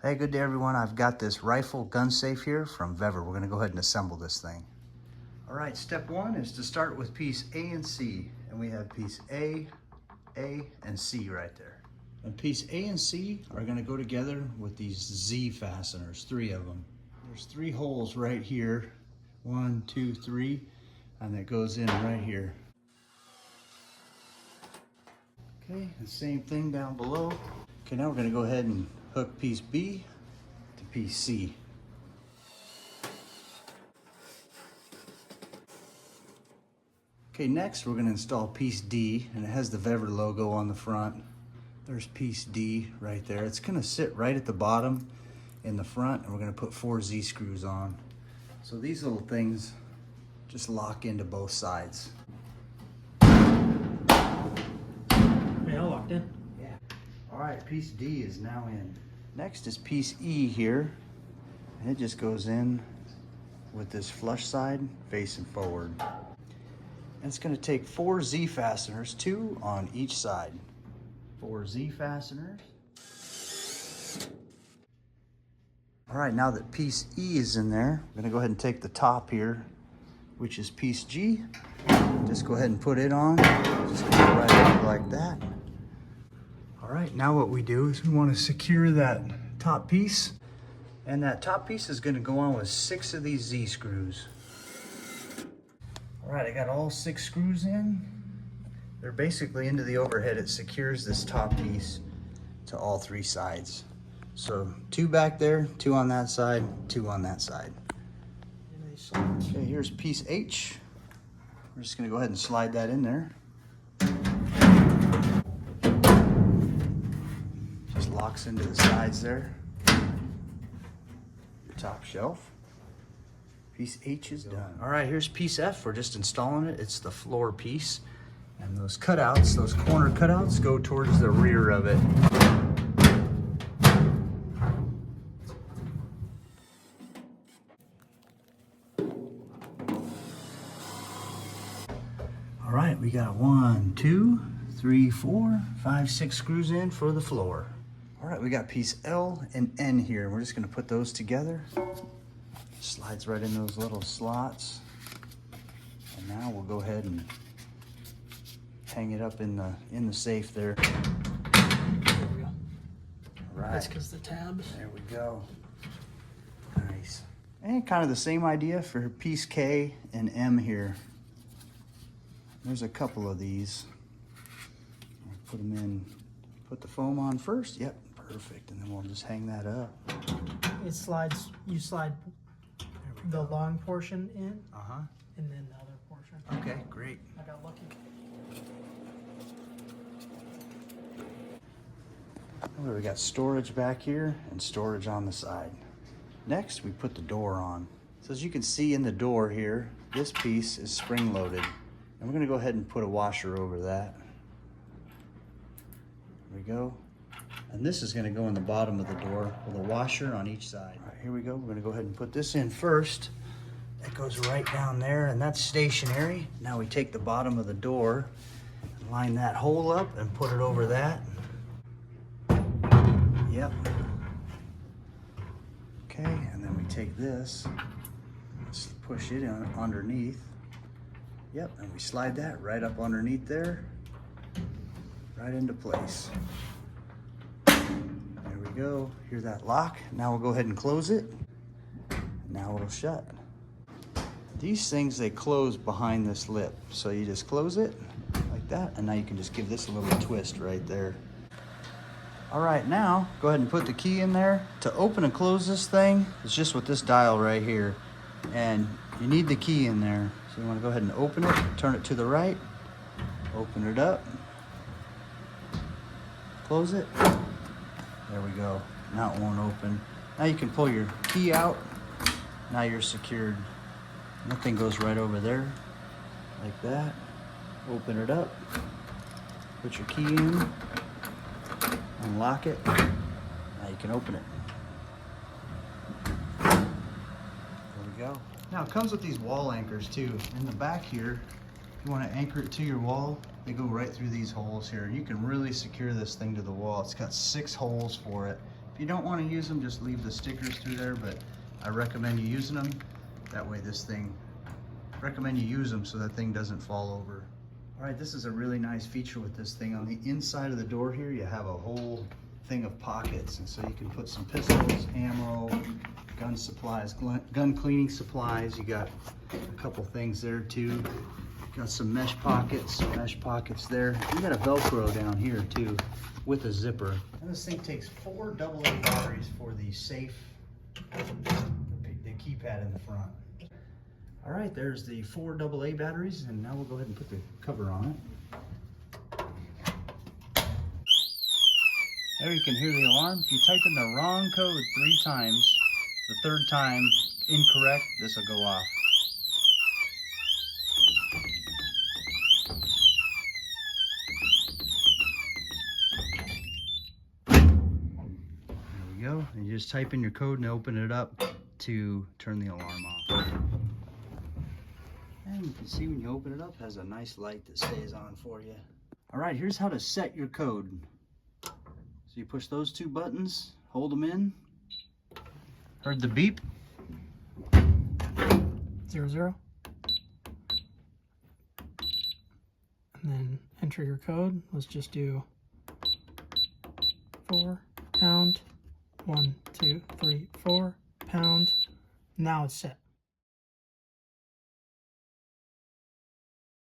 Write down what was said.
Hey, good day everyone. I've got this rifle gun safe here from Vever. We're gonna go ahead and assemble this thing. All right, step one is to start with piece A and C. And we have piece A, and C right there. And piece A and C are gonna go together with these Z fasteners, 3 of them. There's 3 holes right here. 1, 2, 3, and that goes in right here. Okay, the same thing down below. Okay, now we're gonna go ahead and hook piece B to piece C. Okay, next we're gonna install piece D, and it has the Vever logo on the front. There's piece D right there. It's gonna sit right at the bottom in the front, and we're gonna put 4 Z screws on. So these little things just lock into both sides. Yeah, locked in. Yeah. All right, piece D is now in. Next is piece E here, and it just goes in with this flush side facing forward. And it's gonna take 4 Z fasteners, 2 on each side. 4 Z fasteners. All right, now that piece E is in there, I'm gonna go ahead and take the top here, which is piece G. Just go ahead and put it on. Just go right up like that. All right, now what we do is we wanna secure that top piece. And that top piece is gonna go on with 6 of these Z screws. All right, I got all 6 screws in. They're basically into the overhead. It secures this top piece to all 3 sides. So 2 back there, 2 on that side, 2 on that side. Okay, here's piece H. We're just gonna go ahead and slide that in there. Just locks into the sides there. Top shelf. Piece H is done. All right, here's piece F. We're just installing it. It's the floor piece. And those cutouts, those corner cutouts, go towards the rear of it. All right, we got 1, 2, 3, 4, 5, 6 screws in for the floor. All right, we got piece L and N here. We're just gonna put those together. Slides right in those little slots. And now we'll go ahead and hang it up in the safe there. There we go. All right. That's because the tabs. There we go. Nice. And kind of the same idea for piece K and M here. There's a couple of these. Put them in, put the foam on first. Yep, perfect. And then we'll just hang that up. It slides, you slide the long portion in Uh-huh. and then the other portion. Okay, great. I got lucky. We got storage back here and storage on the side. Next, we put the door on. So as you can see in the door here, this piece is spring loaded. And we're gonna go ahead and put a washer over that. There we go. And this is gonna go in the bottom of the door with a washer on each side. All right, here we go. We're gonna go ahead and put this in first. That goes right down there, and that's stationary. Now we take the bottom of the door, line that hole up and put it over that. Yep. Okay, and then we take this, let's push it in underneath. Yep, and we slide that right up underneath there, right into place. There we go. Hear that lock? Now we'll go ahead and close it. Now it'll shut. These things, they close behind this lip. So you just close it like that, and now you can just give this a little twist right there. All right, now go ahead and put the key in there. To open and close this thing, it's just with this dial right here. And you need the key in there. So you wanna go ahead and open it, turn it to the right, open it up, close it. There we go. Now it won't open. Now you can pull your key out. Now you're secured. That thing goes right over there, like that. Open it up, put your key in, unlock it. Now you can open it. There we go. Now it comes with these wall anchors too. In the back here, if you want to anchor it to your wall, they go right through these holes here. You can really secure this thing to the wall. It's got 6 holes for it. If you don't want to use them, just leave the stickers through there, but I recommend you using them. That way recommend you use them so that thing doesn't fall over. All right, this is a really nice feature with this thing. On the inside of the door here, you have a whole thing of pockets, and so you can put some pistols, ammo, gun supplies, gun cleaning supplies. You got a couple things there too. Got some mesh pockets there. You got a Velcro down here too with a zipper. And this thing takes 4 AA batteries for the safe, the keypad in the front. All right, there's the 4 AA batteries, and now we'll go ahead and put the cover on it. There you can hear the alarm. If you type in the wrong code 3 times, the 3rd time incorrect, this will go off. There we go. And you just type in your code and open it up to turn the alarm off. And you can see when you open it up, it has a nice light that stays on for you. All right, here's how to set your code. So you push those 2 buttons, hold them in. Heard the beep? 00. And then enter your code. Let's just do 4 pound. 1, 2, 3, 4 pound. Now it's set.